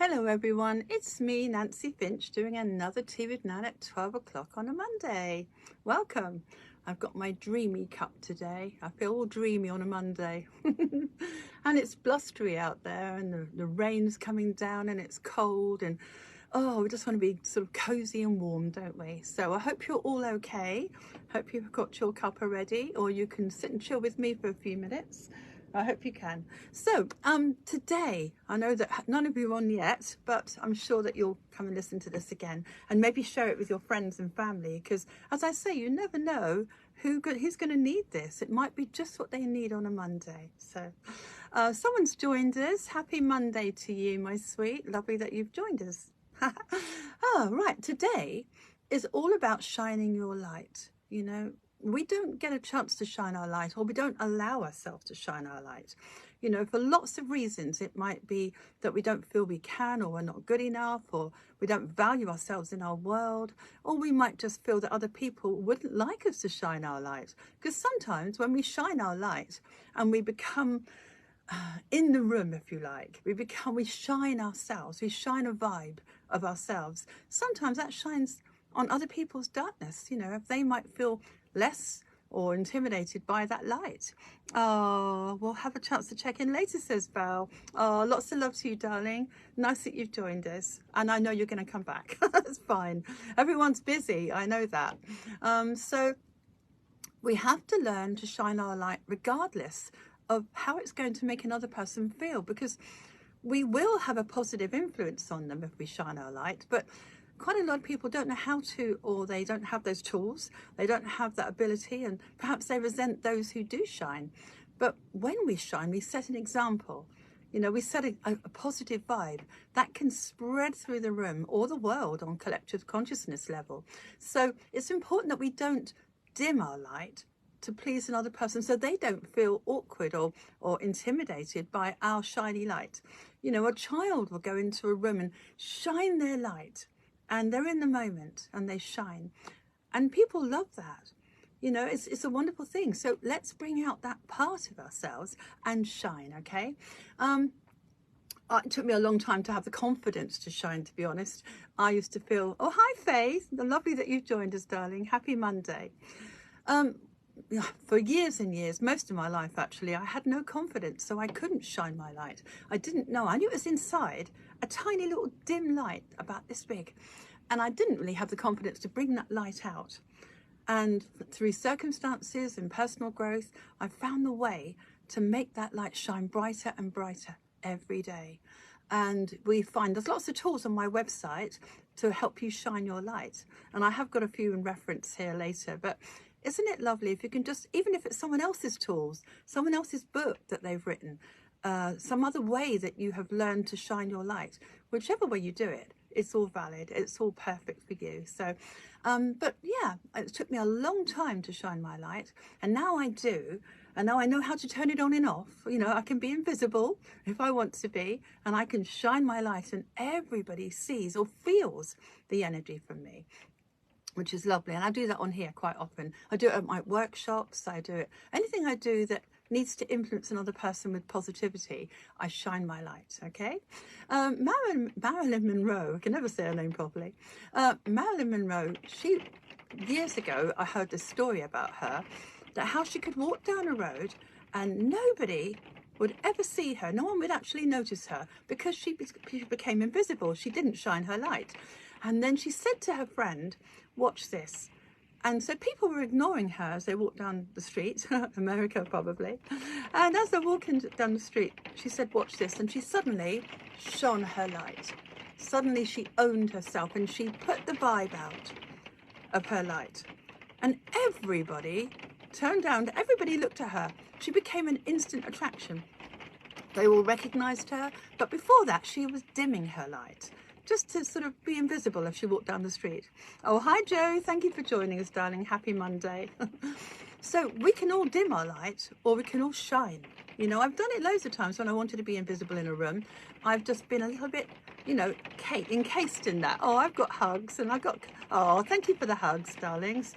Hello everyone, it's me, Nancy Finch, doing another Tea with Nan at 12 o'clock on a Monday. Welcome. I've got my dreamy cup today. I feel all dreamy on a Monday. And it's blustery out there and the rain's coming down and it's cold and we just want to be sort of cozy and warm, don't we? So I hope you're all okay. Hope you've got your cuppa ready, or you can sit and chill with me for a few minutes. I hope you can. So today, I know that none of you are on yet, but I'm sure that you'll come and listen to this again and maybe share it with your friends and family, because as I say, you never know who's going to need this. It might be just what they need on a Monday. So someone's joined us. Happy Monday to you, my sweet. Lovely that you've joined us. Right, today is all about shining your light. You know, we don't get a chance to shine our light, or we don't allow ourselves to shine our light. You know, for lots of reasons. It might be that we don't feel we can, or we're not good enough, or we don't value ourselves in our world, or we might just feel that other people wouldn't like us to shine our light. Because sometimes when we shine our light and we become in the room, if you like, we shine ourselves, we shine a vibe of ourselves. Sometimes that shines on other people's darkness, you know, if they might feel less or intimidated by that light. Oh, we'll have a chance to check in later, says Val. Oh, lots of love to you, darling. Nice that you've joined us. And I know you're going to come back. That's fine. Everyone's busy. I know that. So we have to learn to shine our light regardless of how it's going to make another person feel, because we will have a positive influence on them if we shine our light. But quite a lot of people don't know how to, or they don't have those tools, they don't have that ability, and perhaps they resent those who do shine. But when we shine, we set an example. You know, we set a positive vibe that can spread through the room or the world on collective consciousness level. So it's important that we don't dim our light to please another person, so they don't feel awkward or intimidated by our shiny light. You know, a child will go into a room and shine their light, and they're in the moment and they shine, and people love that. You know, it's a wonderful thing. So let's bring out that part of ourselves and shine. Okay. It took me a long time to have the confidence to shine, to be honest. I used to feel, oh, hi Faith, lovely that you've joined us, darling. Happy Monday. For years and years, most of my life actually, I had no confidence, so I couldn't shine my light. I didn't know. I knew it was inside, a tiny little dim light about this big, and I didn't really have the confidence to bring that light out. And through circumstances and personal growth, I found the way to make that light shine brighter and brighter every day. And we find there's lots of tools on my website to help you shine your light, and I have got a few in reference here later. But isn't it lovely if you can just, even if it's someone else's tools, someone else's book that they've written, some other way that you have learned to shine your light, whichever way you do it, it's all valid, it's all perfect for you. So, but yeah, it took me a long time to shine my light, and now I do. And now I know how to turn it on and off. You know, I can be invisible if I want to be, and I can shine my light, and everybody sees or feels the energy from me, which is lovely. And I do that on here quite often. I do it at my workshops. I do it, anything I do that needs to influence another person with positivity, I shine my light. Okay. Marilyn Monroe, I can never say her name properly. Marilyn Monroe, years ago, I heard this story about her, that how she could walk down a road and nobody would ever see her. No one would actually notice her because she became invisible. She didn't shine her light. And then she said to her friend, watch this. And so people were ignoring her as they walked down the street, America probably. And as they're walking down the street, she said, watch this. And she suddenly shone her light. Suddenly she owned herself, and she put the vibe out of her light. And everybody turned around, everybody looked at her. She became an instant attraction. They all recognized her, but before that, she was dimming her light, just to sort of be invisible if she walked down the street. Oh, hi, Joe. Thank you for joining us, darling. Happy Monday. So we can all dim our light, or we can all shine. You know, I've done it loads of times when I wanted to be invisible in a room. I've just been a little bit, you know, encased in that. Oh, I've got hugs, and oh, thank you for the hugs, darlings.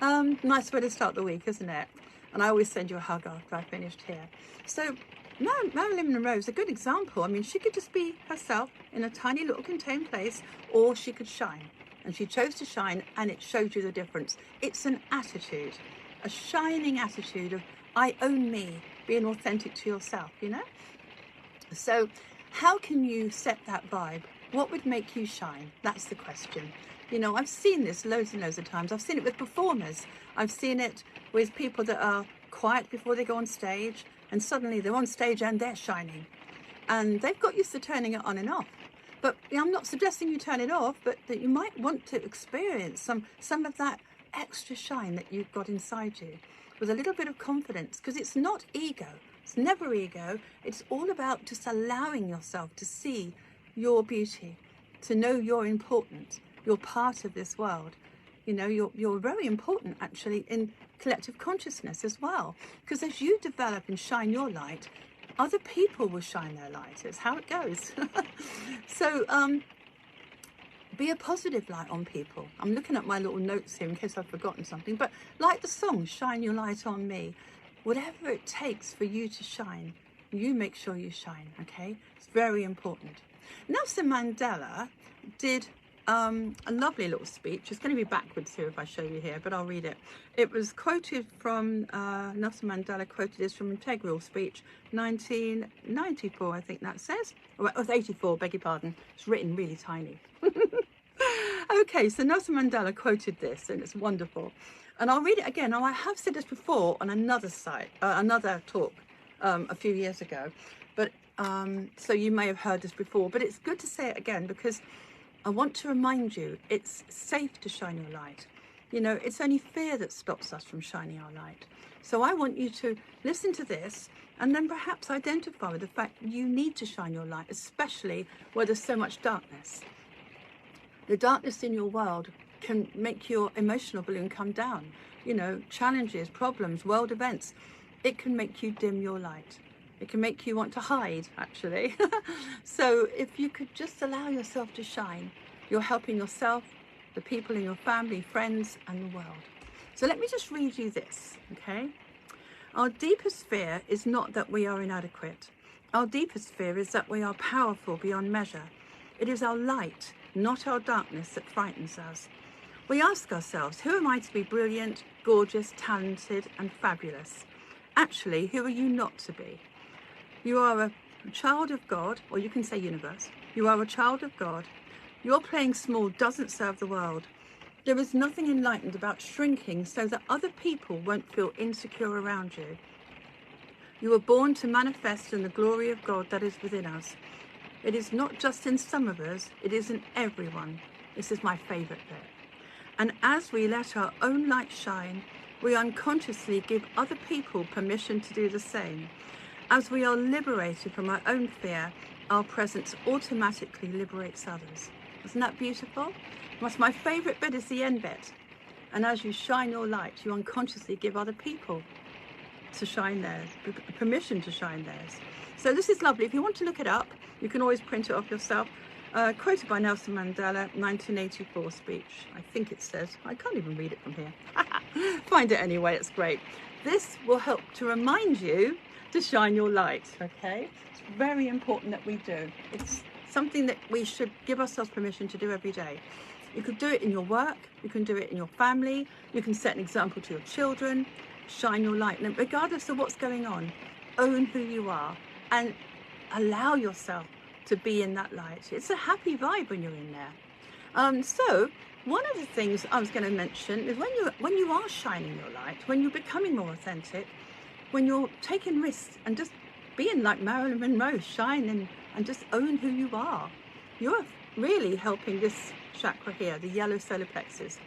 Nice way to start the week, isn't it? And I always send you a hug after I finished here. So Marilyn Monroe is a good example. I mean, she could just be herself in a tiny little contained place, or she could shine. And she chose to shine, and it showed you the difference. It's an attitude, a shining attitude of, I own me, being authentic to yourself, you know? So how can you set that vibe? What would make you shine? That's the question. You know, I've seen this loads and loads of times. I've seen it with performers. I've seen it with people that are quiet before they go on stage, and suddenly they're on stage and they're shining. And they've got used to turning it on and off. But I'm not suggesting you turn it off, but that you might want to experience some of that extra shine that you've got inside you with a little bit of confidence, because it's not ego. It's never ego. It's all about just allowing yourself to see your beauty, to know you're important. You're part of this world. You know, you're very important actually in collective consciousness as well, because as you develop and shine your light, other people will shine their light. It's how it goes. So be a positive light on people. I'm looking at my little notes here in case I've forgotten something, but like the song, Shine Your Light on Me, whatever it takes for you to shine, you make sure you shine, okay? It's very important. Nelson Mandela did a lovely little speech. It's going to be backwards here if I show you here, but I'll read it. It was quoted from, Nelson Mandela quoted this from Integral Speech, 1994, I think that says. Oh, it was 84, beg your pardon. It's written really tiny. Okay, so Nelson Mandela quoted this, and it's wonderful. And I'll read it again. Now, I have said this before on another site, another talk a few years ago, but so you may have heard this before, but it's good to say it again because I want to remind you, it's safe to shine your light. You know, it's only fear that stops us from shining our light. So I want you to listen to this and then perhaps identify with the fact you need to shine your light, especially where there's so much darkness. The darkness in your world can make your emotional balloon come down. You know, challenges, problems, world events, it can make you dim your light. It can make you want to hide, actually. So if you could just allow yourself to shine, you're helping yourself, the people in your family, friends, and the world. So let me just read you this, okay? Our deepest fear is not that we are inadequate. Our deepest fear is that we are powerful beyond measure. It is our light, not our darkness, that frightens us. We ask ourselves, who am I to be brilliant, gorgeous, talented, and fabulous? Actually, who are you not to be? You are a child of God, or you can say universe. You are a child of God. Your playing small doesn't serve the world. There is nothing enlightened about shrinking so that other people won't feel insecure around you. You were born to manifest in the glory of God that is within us. It is not just in some of us, it is in everyone. This is my favorite bit. And as we let our own light shine, we unconsciously give other people permission to do the same. As we are liberated from our own fear, our presence automatically liberates others. Isn't that beautiful? What's my favorite bit is the end bit. And as you shine your light, you unconsciously give other people to shine theirs, permission to shine theirs. So this is lovely. If you want to look it up, you can always print it off yourself. Quoted by Nelson Mandela, 1984 speech. I think it says, I can't even read it from here. Find it anyway, it's great. This will help to remind you to shine your light, okay? It's very important that we do. It's something that we should give ourselves permission to do every day. You could do it in your work, you can do it in your family, you can set an example to your children, shine your light, and regardless of what's going on, own who you are and allow yourself to be in that light. It's a happy vibe when you're in there. So one of the things I was going to mention is when you are shining your light, when you're becoming more authentic, when you're taking risks and just being like Marilyn Monroe, shine and just own who you are, you're really helping this chakra here, the yellow solar plexus.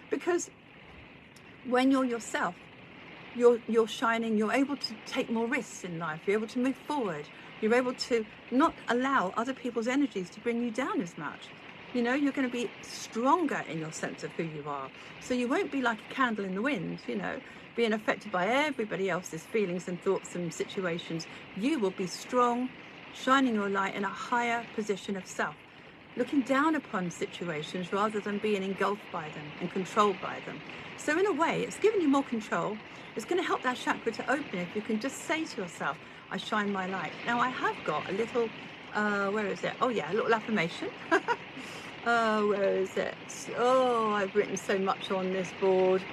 Because when you're yourself, you're shining, you're able to take more risks in life, you're able to move forward, you're able to not allow other people's energies to bring you down as much. You know, you're going to be stronger in your sense of who you are. So you won't be like a candle in the wind, you know, being affected by everybody else's feelings and thoughts and situations. You will be strong, shining your light in a higher position of self, looking down upon situations rather than being engulfed by them and controlled by them. So in a way, it's giving you more control. It's going to help that chakra to open if you can just say to yourself, I shine my light. Now I have got a little, where is it? Oh yeah, a little affirmation. Where is it? Oh, I've written so much on this board.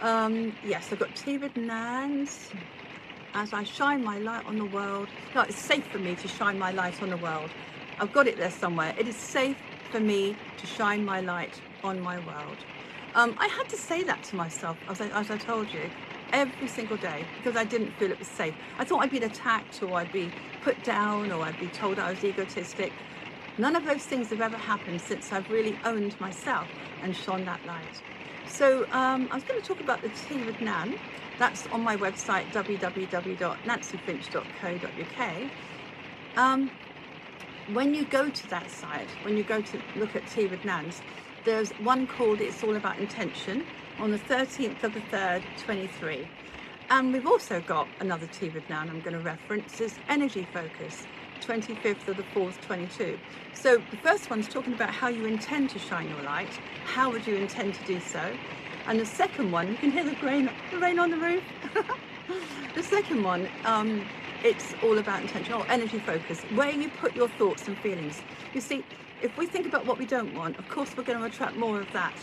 Yes, I've got Tived Nans. As I shine my light on the world. No, it's safe for me to shine my light on the world. I've got it there somewhere. It is safe for me to shine my light on my world. I had to say that to myself, as I told you, every single day, because I didn't feel it was safe. I thought I'd been attacked, or I'd be put down, or I'd be told I was egotistic. None of those things have ever happened since I've really owned myself and shone that light. So I was going to talk about the Tea with Nan. That's on my website, www.nancyfinch.co.uk. When you go to that site, when you go to look at Tea with Nans, there's one called It's All About Intention on the 13th of the 3rd, 23. And we've also got another Tea with Nan I'm going to reference, is Energy Focus, 25th of the 4th, 22. So the first one's talking about how you intend to shine your light. How would you intend to do so? And the second one, you can hear the rain on the roof. The second one, it's all about intention, or energy focus, where you put your thoughts and feelings. You see, if we think about what we don't want, of course we're going to attract more of that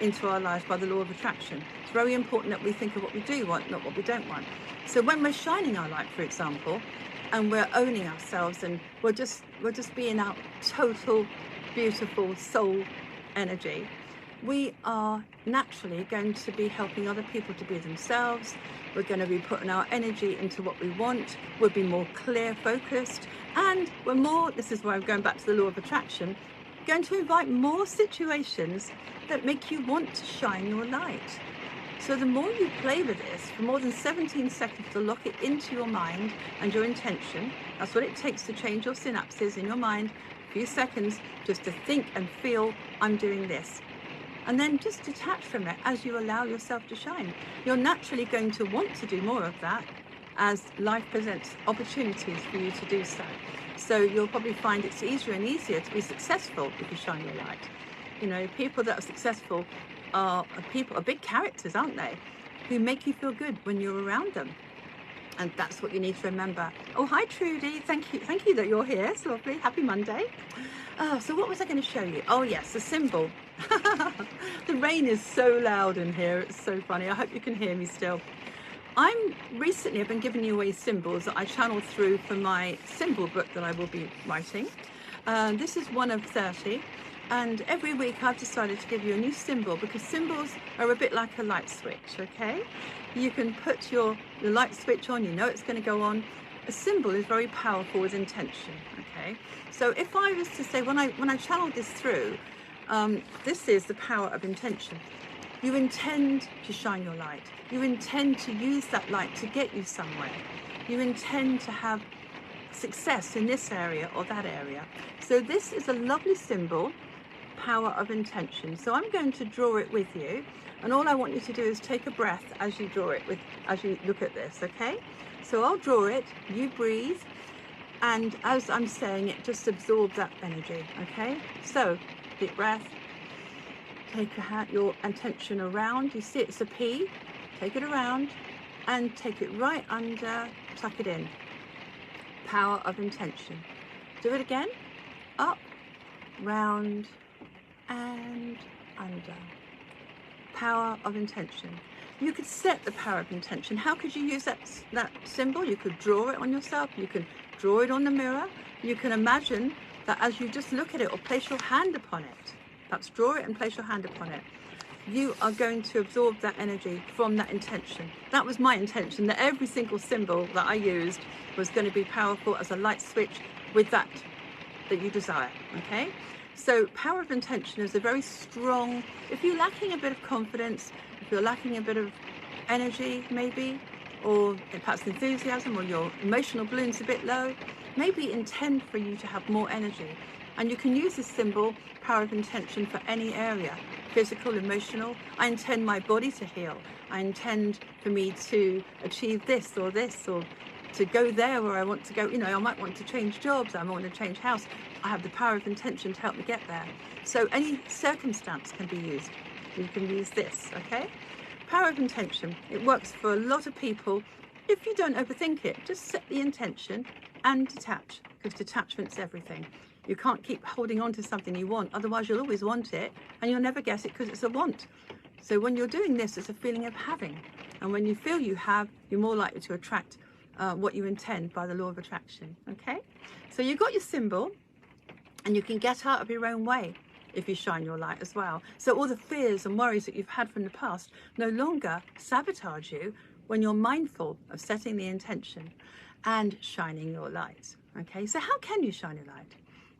into our lives by the law of attraction. It's very important that we think of what we do want, not what we don't want. So when we're shining our light, for example, and we're owning ourselves, and we're just being our total beautiful soul energy, we are naturally going to be helping other people to be themselves. We're going to be putting our energy into what we want. We'll be more clear focused, and we're more, this is where I'm going back to the law of attraction, going to invite more situations that make you want to shine your light. So the more you play with this, for more than 17 seconds, to lock it into your mind and your intention, that's what it takes to change your synapses in your mind, a few seconds just to think and feel, I'm doing this. And then just detach from it as you allow yourself to shine. You're naturally going to want to do more of that as life presents opportunities for you to do so. So you'll probably find it's easier and easier to be successful if you shine your light. You know, people that are successful are big characters, aren't they? Who make you feel good when you're around them. And that's what you need to remember. Oh, hi Trudy, thank you that you're here. It's lovely. Happy Monday. So what was I going to show you? Oh yes, the symbol. The rain is so loud in here, it's so funny. I hope you can hear me still. Recently I've been giving you away symbols that I channeled through for my symbol book that I will be writing. This is one of 30. And every week I've decided to give you a new symbol, because symbols are a bit like a light switch, okay? You can put the light switch on, you know it's going to go on. A symbol is very powerful with intention, okay? So if I was to say, when I channeled this through, this is the power of intention. You intend to shine your light. You intend to use that light to get you somewhere. You intend to have success in this area or that area. So this is a lovely symbol, power of intention. So I'm going to draw it with you, and all I want you to do is take a breath as you draw it, as you look at this, okay? So I'll draw it, you breathe, and as I'm saying it, just absorb that energy, okay? So deep breath, take your intention around, you see it's a P, take it around and take it right under, tuck it in. Power of intention. Do it again, up, round and under. Power of intention. You could set the power of intention. How could you use that symbol? You could draw it on yourself, you can draw it on the mirror, you can imagine that as you just look at it or place your hand upon it, perhaps draw it and place your hand upon it, you are going to absorb that energy from that intention. That was my intention, that every single symbol that I used was going to be powerful as a light switch with that you desire, okay? So power of intention is a very strong, if you're lacking a bit of confidence, if you're lacking a bit of energy maybe, or perhaps enthusiasm, or your emotional balloon's a bit low, maybe intend for you to have more energy. And you can use this symbol, power of intention, for any area, physical, emotional. I intend my body to heal. I intend for me to achieve this, or to go there where I want to go. You know, I might want to change jobs, I might want to change house. I have the power of intention to help me get there. So any circumstance can be used. You can use this, okay? Power of intention. It works for a lot of people if you don't overthink it, just set the intention and detach, because detachment's everything. You can't keep holding on to something you want, otherwise you'll always want it and you'll never get it because it's a want. So when you're doing this, it's a feeling of having. And when you feel you have, you're more likely to attract what you intend by the law of attraction. Okay? So you've got your symbol, and you can get out of your own way if you shine your light as well. So all the fears and worries that you've had from the past no longer sabotage you when you're mindful of setting the intention and shining your light. Okay? So how can you shine your light?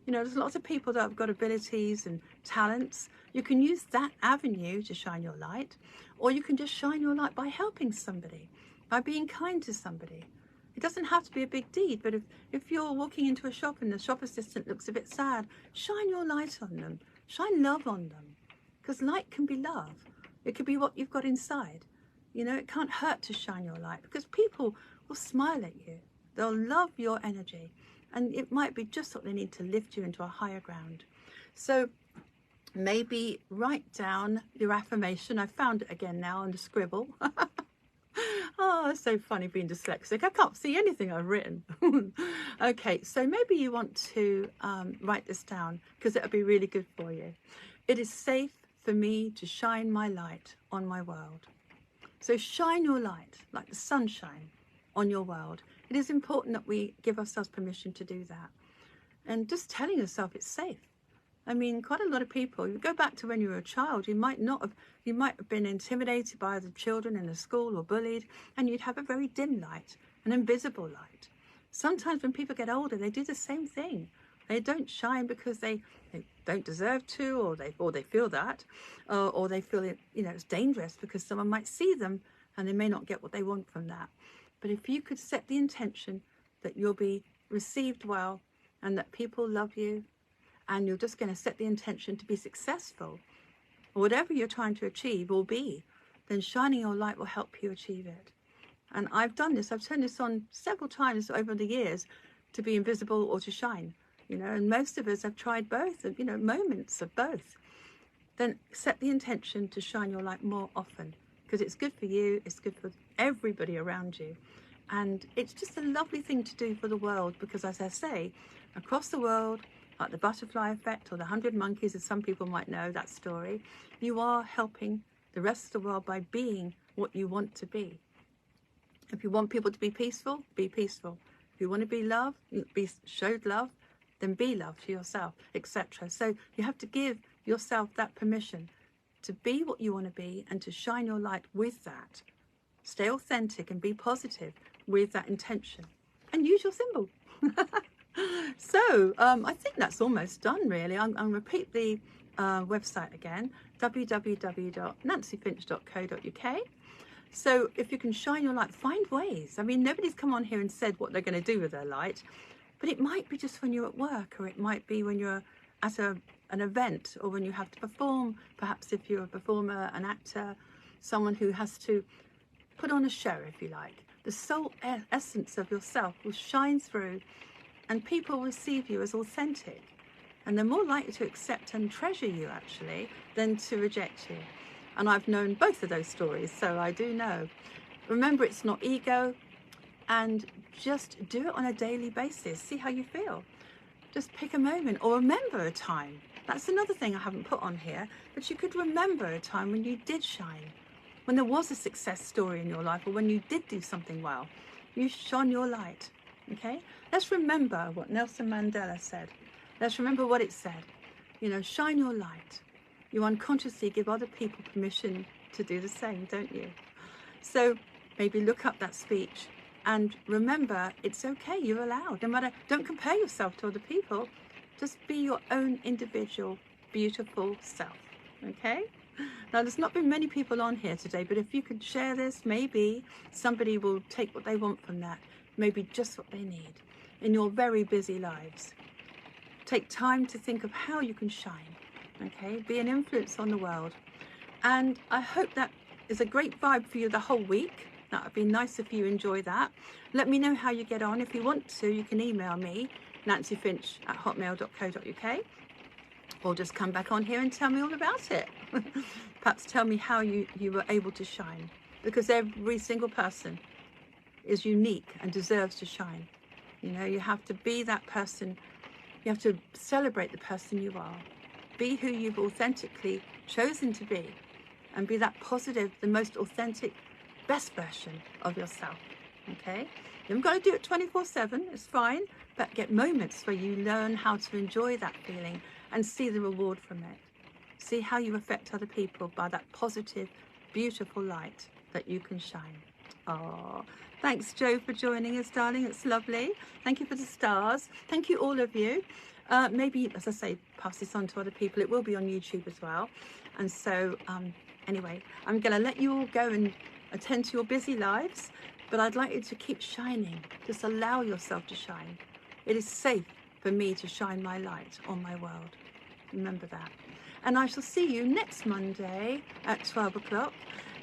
You know, there's lots of people that have got abilities and talents. You can use that avenue to shine your light, or you can just shine your light by helping somebody, by being kind to somebody. It doesn't have to be a big deed, but if you're walking into a shop and the shop assistant looks a bit sad, shine your light on them, shine love on them, because light can be love. It could be what you've got inside. You know, it can't hurt to shine your light, because people will smile at you. They'll love your energy. And it might be just what they need to lift you into a higher ground. So maybe write down your affirmation. I found it again now on the scribble. Oh, it's so funny being dyslexic. I can't see anything I've written. Okay, so maybe you want to write this down, because it'll be really good for you. It is safe for me to shine my light on my world. So shine your light like the sunshine on your world. It is important that we give ourselves permission to do that. And just telling yourself it's safe. I mean, quite a lot of people, you go back to when you were a child, you might have been intimidated by the children in the school or bullied, and you'd have a very dim light, an invisible light. Sometimes when people get older, they do the same thing. They don't shine because they don't deserve to, or they feel that, or they feel it, you know, it's dangerous because someone might see them and they may not get what they want from that. But if you could set the intention that you'll be received well and that people love you, and you're just going to set the intention to be successful, or whatever you're trying to achieve or be, then shining your light will help you achieve it. And I've done this. I've turned this on several times over the years to be invisible or to shine, you know, and most of us have tried both, you know, moments of both. Then set the intention to shine your light more often, because it's good for you, it's good for everybody around you. And it's just a lovely thing to do for the world, because as I say, across the world, like the butterfly effect or the 100 monkeys, as some people might know that story, you are helping the rest of the world by being what you want to be. If you want people to be peaceful, be peaceful. If you want to be loved, be showed love, then be love to yourself, etc. So you have to give yourself that permission to be what you want to be and to shine your light with that. Stay authentic and be positive with that intention, and use your symbol. So I think that's almost done, really. I'll repeat the website again, www.nancyfinch.co.uk. So if you can shine your light, find ways. I mean, nobody's come on here and said what they're going to do with their light, but it might be just when you're at work, or it might be when you're at an event, or when you have to perform, perhaps if you're a performer, an actor, someone who has to put on a show, if you like. The soul essence of yourself will shine through, and people receive you as authentic, and they're more likely to accept and treasure you actually than to reject you. And I've known both of those stories, so I do know. Remember, it's not ego, and just do it on a daily basis. See how you feel. Just pick a moment, or remember a time. That's another thing I haven't put on here, but you could remember a time when you did shine, when there was a success story in your life, or when you did do something well. You shone your light. Okay, let's remember what Nelson Mandela said. Let's remember what it said. You know, shine your light. You unconsciously give other people permission to do the same, don't you? So maybe look up that speech and remember, it's okay, you're allowed. No matter, don't compare yourself to other people. Just be your own individual, beautiful self. Okay? Now, there's not been many people on here today, but if you could share this, maybe somebody will take what they want from that. Maybe just what they need in your very busy lives. Take time to think of how you can shine, okay? Be an influence on the world. And I hope that is a great vibe for you the whole week. That would be nice if you enjoy that. Let me know how you get on. If you want to, you can email me, nancyfinch@hotmail.co.uk, or just come back on here and tell me all about it. Perhaps tell me how you were able to shine, because every single person is unique and deserves to shine. You know, you have to be that person. You have to celebrate the person you are. Be who you've authentically chosen to be, and be that positive, the most authentic, best version of yourself. Okay? You haven't got to do it 24/7, it's fine, but get moments where you learn how to enjoy that feeling and see the reward from it. See how you affect other people by that positive, beautiful light that you can shine. Oh, thanks, Joe, for joining us, darling. It's lovely. Thank you for the stars. Thank you, all of you. Maybe, as I say, pass this on to other people. It will be on YouTube as well. And so, anyway, I'm going to let you all go and attend to your busy lives, but I'd like you to keep shining. Just allow yourself to shine. It is safe for me to shine my light on my world. Remember that. And I shall see you next Monday at 12 o'clock.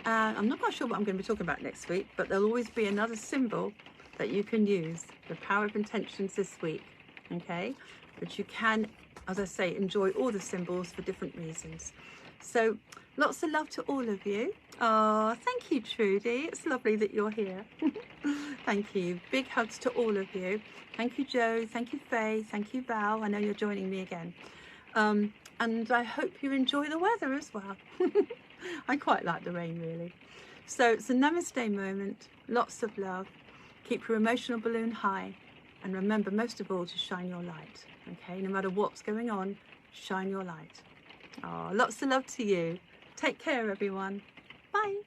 I'm not quite sure what I'm going to be talking about next week, but there'll always be another symbol that you can use, the power of intentions this week, okay? But you can, as I say, enjoy all the symbols for different reasons. So lots of love to all of you. Oh, thank you, Trudy. It's lovely that you're here. Thank you. Big hugs to all of you. Thank you, Joe. Thank you, Faye. Thank you, Val. I know you're joining me again. And I hope you enjoy the weather as well. I quite like the rain, really. So it's a namaste moment. Lots of love. Keep your emotional balloon high. And remember, most of all, to shine your light. Okay, no matter what's going on, shine your light. Oh, lots of love to you. Take care, everyone. Bye.